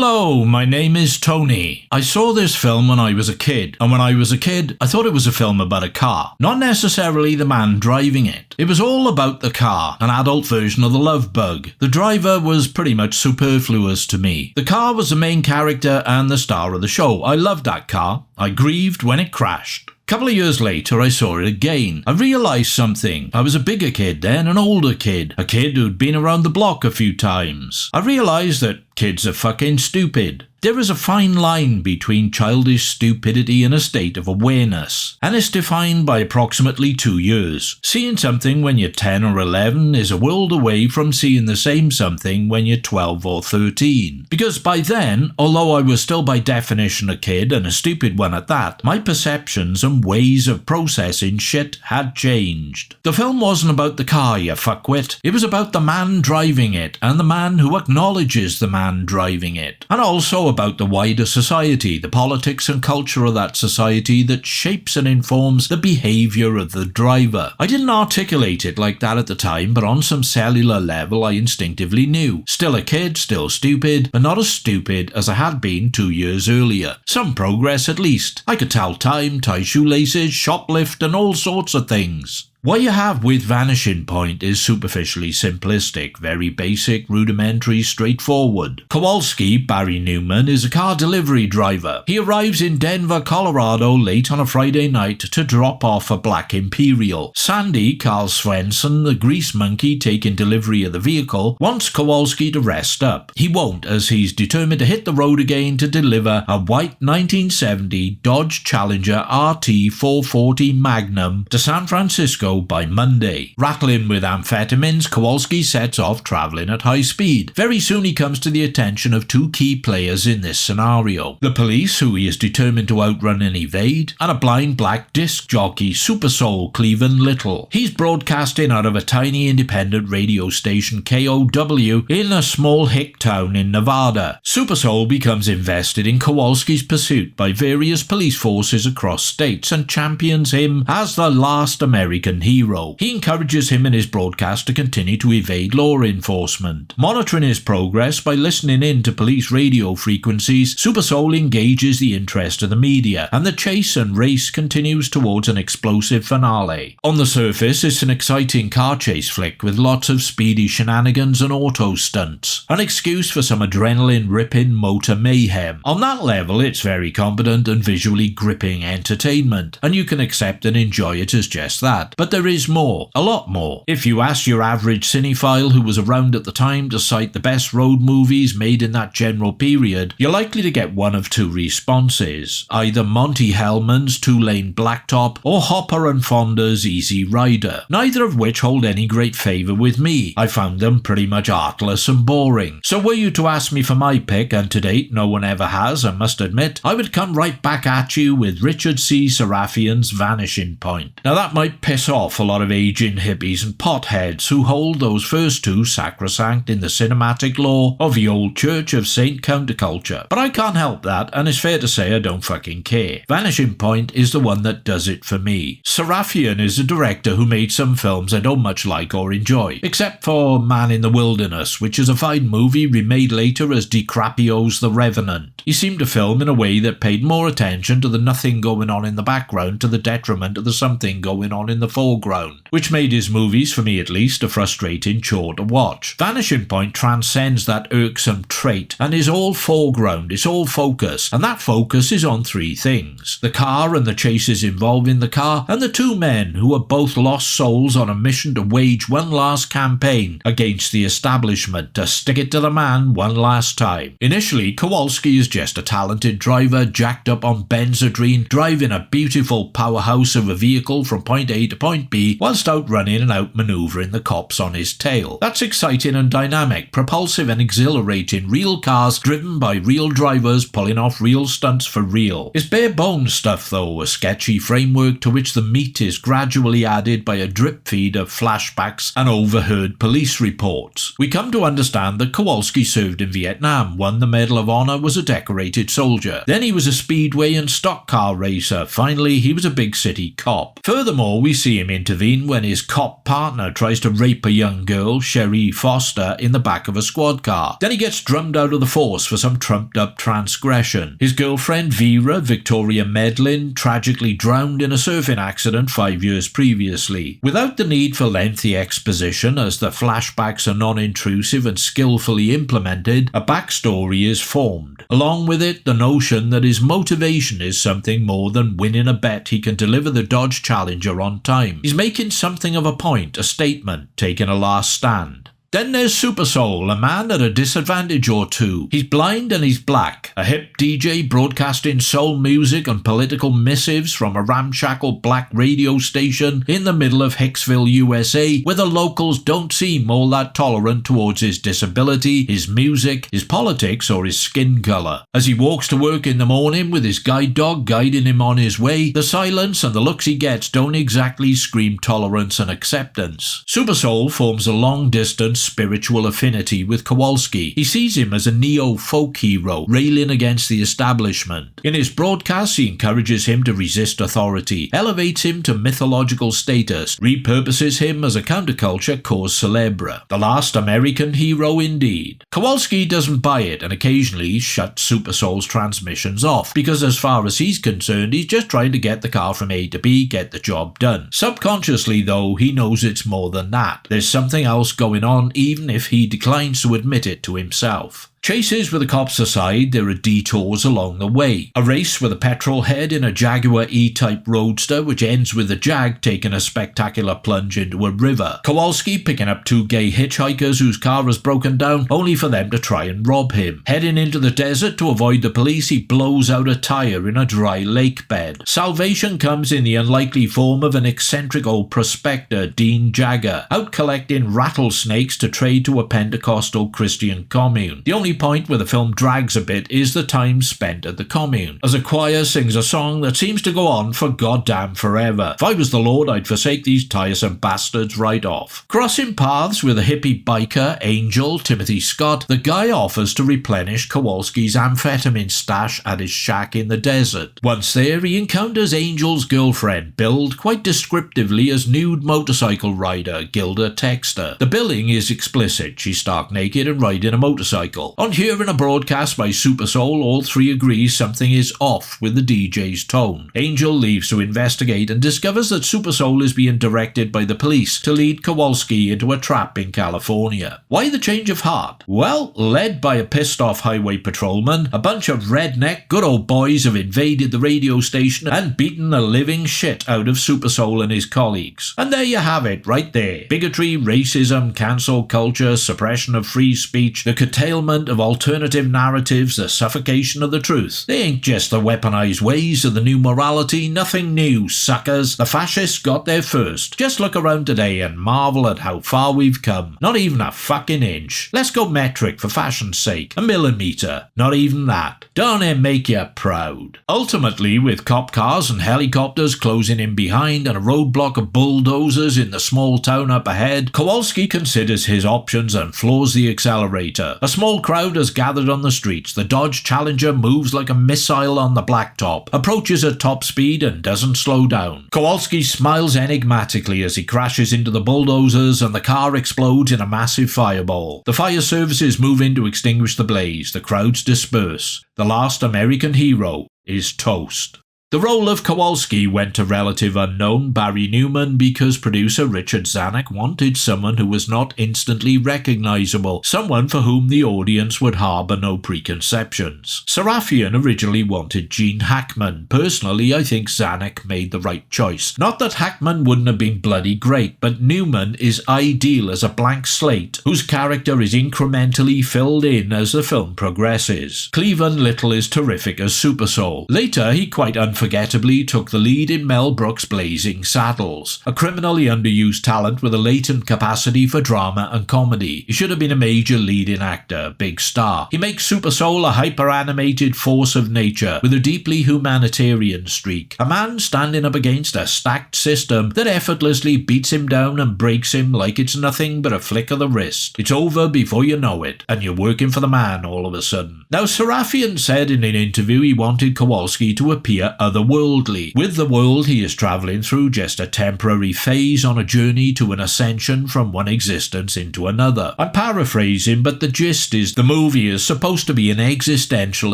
Hello, my name is Tony. I saw this film when I was a kid, and when I was a kid, I thought it was a film about a car, not necessarily the man driving it. It was all about the car, an adult version of the Love Bug. The driver was pretty much superfluous to me. The car was the main character and the star of the show. I loved that car. I grieved when it crashed. A couple of years later, I saw it again. I realised something. I was a bigger kid then, an older kid, a kid who'd been around the block a few times. I realised that kids are fucking stupid. There is a fine line between childish stupidity and a state of awareness, and it's defined by approximately 2 years. Seeing something when you're 10 or 11 is a world away from seeing the same something when you're 12 or 13. Because by then, although I was still by definition a kid, and a stupid one at that, my perceptions and ways of processing shit had changed. The film wasn't about the car, you fuckwit. It was about the man driving it, and the man who acknowledges the man driving it. And also about the wider society, the politics and culture of that society that shapes and informs the behaviour of the driver. I didn't articulate it like that at the time, but on some cellular level I instinctively knew. Still a kid, still stupid, but not as stupid as I had been 2 years earlier. Some progress at least. I could tell time, tie shoelaces, shoplift and all sorts of things. What you have with Vanishing Point is superficially simplistic, very basic, rudimentary, straightforward. Kowalski, Barry Newman, is a car delivery driver. He arrives in Denver, Colorado late on a Friday night to drop off a black Imperial. Sandy, Carl Swenson, the grease monkey taking delivery of the vehicle, wants Kowalski to rest up. He won't, as he's determined to hit the road again to deliver a white 1970 Dodge Challenger RT 440 Magnum to San Francisco by Monday. Rattling with amphetamines, Kowalski sets off travelling at high speed. Very soon he comes to the attention of two key players in this scenario. The police, who he is determined to outrun and evade, and a blind black disc jockey, Super Soul Cleveland Little. He's broadcasting out of a tiny independent radio station KOW in a small hick town in Nevada. Super Soul becomes invested in Kowalski's pursuit by various police forces across states and champions him as the last American hero. He encourages him in his broadcast to continue to evade law enforcement. Monitoring his progress by listening in to police radio frequencies, Super Soul engages the interest of the media, and the chase and race continues towards an explosive finale. On the surface, it's an exciting car chase flick with lots of speedy shenanigans and auto stunts, an excuse for some adrenaline-ripping motor mayhem. On that level, it's very competent and visually gripping entertainment, and you can accept and enjoy it as just that. But there is more, a lot more. If you ask your average cinephile who was around at the time to cite the best road movies made in that general period, you're likely to get one of two responses. Either Monty Hellman's Two-Lane Blacktop or Hopper and Fonda's Easy Rider, neither of which hold any great favour with me. I found them pretty much artless and boring. So were you to ask me for my pick, and to date no one ever has, I must admit, I would come right back at you with Richard C. Sarafian's Vanishing Point. Now that might piss off a lot of aging hippies and potheads who hold those first two sacrosanct in the cinematic law of the old Church of Saint Counterculture. But I can't help that, and it's fair to say I don't fucking care. Vanishing Point is the one that does it for me. Sarafian is a director who made some films I don't much like or enjoy, except for Man in the Wilderness, which is a fine movie remade later as DiCaprio's The Revenant. He seemed to film in a way that paid more attention to the nothing going on in the background to the detriment of the something going on in the foreground, which made his movies, for me at least, a frustrating chore to watch. Vanishing Point transcends that irksome trait and is all foreground, it's all focus, and that focus is on three things: the car and the chases involving the car, and the two men who are both lost souls on a mission to wage one last campaign against the establishment to stick it to the man one last time. Initially, Kowalski is just a talented driver jacked up on Benzedrine, driving a beautiful powerhouse of a vehicle from point A to point B whilst outrunning and outmanoeuvring the cops on his tail. That's exciting and dynamic, propulsive and exhilarating, real cars driven by real drivers pulling off real stunts for real. It's bare bones stuff though, a sketchy framework to which the meat is gradually added by a drip feed of flashbacks and overheard police reports. We come to understand that Kowalski served in Vietnam, won the Medal of Honor, was a decorated soldier. Then he was a speedway and stock car racer. Finally, he was a big city cop. Furthermore, we see him intervene when his cop partner tries to rape a young girl, Sherry Foster, in the back of a squad car. Then he gets drummed out of the force for some trumped-up transgression. His girlfriend Vera Victoria Medlin tragically drowned in a surfing accident 5 years previously. Without the need for lengthy exposition, as the flashbacks are non-intrusive and skillfully implemented, a backstory is formed. Along with it, the notion that his motivation is something more than winning a bet he can deliver the Dodge Challenger on time. He's making something of a point, a statement, taking a last stand. Then there's Super Soul, a man at a disadvantage or two. He's blind and he's black, a hip DJ broadcasting soul music and political missives from a ramshackle black radio station in the middle of Hicksville, USA, where the locals don't seem all that tolerant towards his disability, his music, his politics, or his skin colour. As he walks to work in the morning with his guide dog guiding him on his way, the silence and the looks he gets don't exactly scream tolerance and acceptance. Super Soul forms a long-distance spiritual affinity with Kowalski. He sees him as a neo-folk hero, railing against the establishment. In his broadcasts, he encourages him to resist authority, elevates him to mythological status, repurposes him as a counterculture cause célèbre. The last American hero indeed. Kowalski doesn't buy it and occasionally shuts Super Soul's transmissions off, because as far as he's concerned, he's just trying to get the car from A to B, get the job done. Subconsciously though, he knows it's more than that. There's something else going on, even if he declines to admit it to himself. Chases with the cops aside, there are detours along the way. A race with a petrol head in a Jaguar E-Type Roadster, which ends with the Jag taking a spectacular plunge into a river. Kowalski picking up two gay hitchhikers whose car has broken down, only for them to try and rob him. Heading into the desert to avoid the police, he blows out a tyre in a dry lake bed. Salvation comes in the unlikely form of an eccentric old prospector, Dean Jagger, out collecting rattlesnakes to trade to a Pentecostal Christian commune. The only point where the film drags a bit is the time spent at the commune, as a choir sings a song that seems to go on for goddamn forever. If I was the Lord, I'd forsake these tiresome bastards right off. Crossing paths with a hippie biker, Angel, Timothy Scott, the guy offers to replenish Kowalski's amphetamine stash at his shack in the desert. Once there, he encounters Angel's girlfriend, billed quite descriptively as nude motorcycle rider Gilda Texter. The billing is explicit. She's stark naked and riding a motorcycle. On hearing a broadcast by Super Soul, all three agree something is off with the DJ's tone. Angel leaves to investigate and discovers that Super Soul is being directed by the police to lead Kowalski into a trap in California. Why the change of heart? Well, led by a pissed-off highway patrolman, a bunch of redneck good old boys have invaded the radio station and beaten the living shit out of Super Soul and his colleagues. And there you have it, right there. Bigotry, racism, cancel culture, suppression of free speech, the curtailment of alternative narratives, the suffocation of the truth. They ain't just the weaponized ways of the new morality, nothing new, suckers. The fascists got there first. Just look around today and marvel at how far we've come. Not even a fucking inch. Let's go metric for fashion's sake. A millimeter. Not even that. Don't it make you proud? Ultimately, with cop cars and helicopters closing in behind and a roadblock of bulldozers in the small town up ahead, Kowalski considers his options and floors the accelerator. A small crowd has gathered on the streets. The Dodge Challenger moves like a missile on the blacktop, approaches at top speed and doesn't slow down. Kowalski smiles enigmatically as he crashes into the bulldozers and the car explodes in a massive fireball. The fire services move in to extinguish the blaze. The crowds disperse. The last American hero is toast. The role of Kowalski went to relative unknown Barry Newman because producer Richard Zanuck wanted someone who was not instantly recognizable, someone for whom the audience would harbor no preconceptions. Sarafian originally wanted Gene Hackman. Personally, I think Zanuck made the right choice. Not that Hackman wouldn't have been bloody great, but Newman is ideal as a blank slate, whose character is incrementally filled in as the film progresses. Cleavon Little is terrific as Super Soul. Later, he quite unforgettably took the lead in Mel Brooks' Blazing Saddles, a criminally underused talent with a latent capacity for drama and comedy. He should have been a major leading actor, big star. He makes Super Soul a hyper-animated force of nature with a deeply humanitarian streak, a man standing up against a stacked system that effortlessly beats him down and breaks him like it's nothing but a flick of the wrist. It's over before you know it, and you're working for the man all of a sudden. Now, Sarafian said in an interview he wanted Kowalski to appear other otherworldly. With the world he is travelling through just a temporary phase on a journey to an ascension from one existence into another. I'm paraphrasing, but the gist is the movie is supposed to be an existential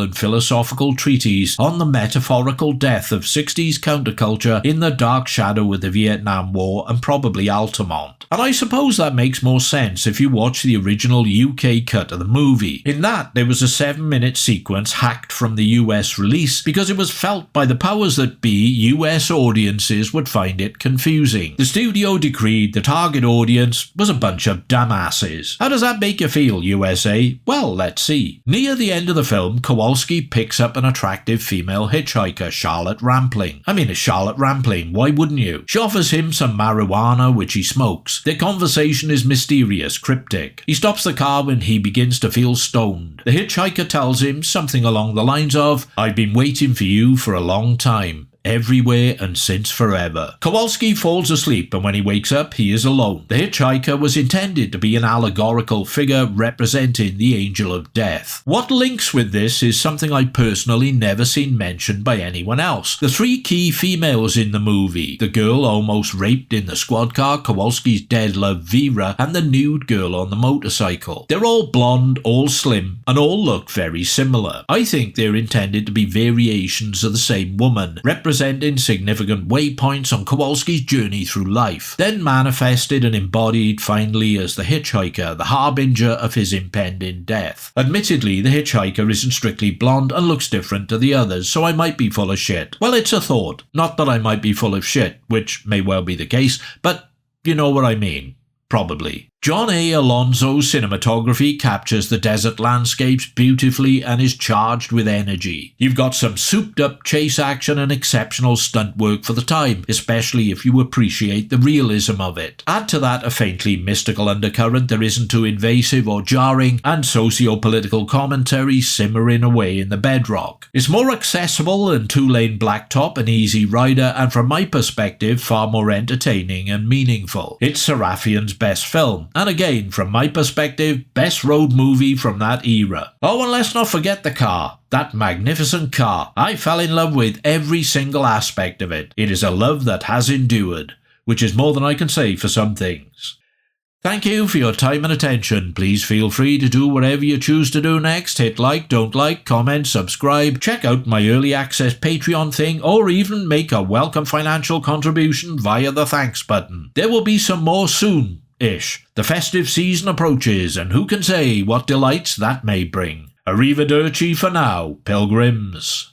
and philosophical treatise on the metaphorical death of 60s counterculture in the dark shadow of the Vietnam War and probably Altamont. And I suppose that makes more sense if you watch the original UK cut of the movie. In that, there was a 7-minute sequence hacked from the US release because it was felt by the powers that be US audiences would find it confusing. The studio decreed the target audience was a bunch of dumbasses. How does that make you feel, USA? Well, let's see. Near the end of the film, Kowalski picks up an attractive female hitchhiker, Charlotte Rampling. I mean, it's Charlotte Rampling, why wouldn't you? She offers him some marijuana, which he smokes. Their conversation is mysterious, cryptic. He stops the car when he begins to feel stoned. The hitchhiker tells him something along the lines of, "I've been waiting for you for a long time. Everywhere and since forever." Kowalski falls asleep, and when he wakes up, he is alone. The hitchhiker was intended to be an allegorical figure representing the angel of death. What links with this is something I personally never seen mentioned by anyone else. The 3 key females in the movie, the girl almost raped in the squad car, Kowalski's dead love Vera, and the nude girl on the motorcycle. They're all blonde, all slim, and all look very similar. I think they're intended to be variations of the same woman, representing significant waypoints on Kowalski's journey through life, then manifested and embodied finally as the hitchhiker, the harbinger of his impending death. Admittedly, the hitchhiker isn't strictly blonde and looks different to the others, so I might be full of shit. Well, it's a thought. Not that I might be full of shit, which may well be the case, but you know what I mean. Probably. John A. Alonzo's cinematography captures the desert landscapes beautifully and is charged with energy. You've got some souped-up chase action and exceptional stunt work for the time, especially if you appreciate the realism of it. Add to that a faintly mystical undercurrent that isn't too invasive or jarring, and socio-political commentary simmering away in the bedrock. It's more accessible than 2-lane blacktop and easy rider, and from my perspective, far more entertaining and meaningful. It's Sarafian's best film. And again, from my perspective, best road movie from that era. Oh, and let's not forget the car. That magnificent car. I fell in love with every single aspect of it. It is a love that has endured, which is more than I can say for some things. Thank you for your time and attention. Please feel free to do whatever you choose to do next. Hit like, don't like, comment, subscribe, check out my early access Patreon thing, or even make a welcome financial contribution via the thanks button. There will be some more soon. The festive season approaches, and who can say what delights that may bring. Arrivederci for now, pilgrims.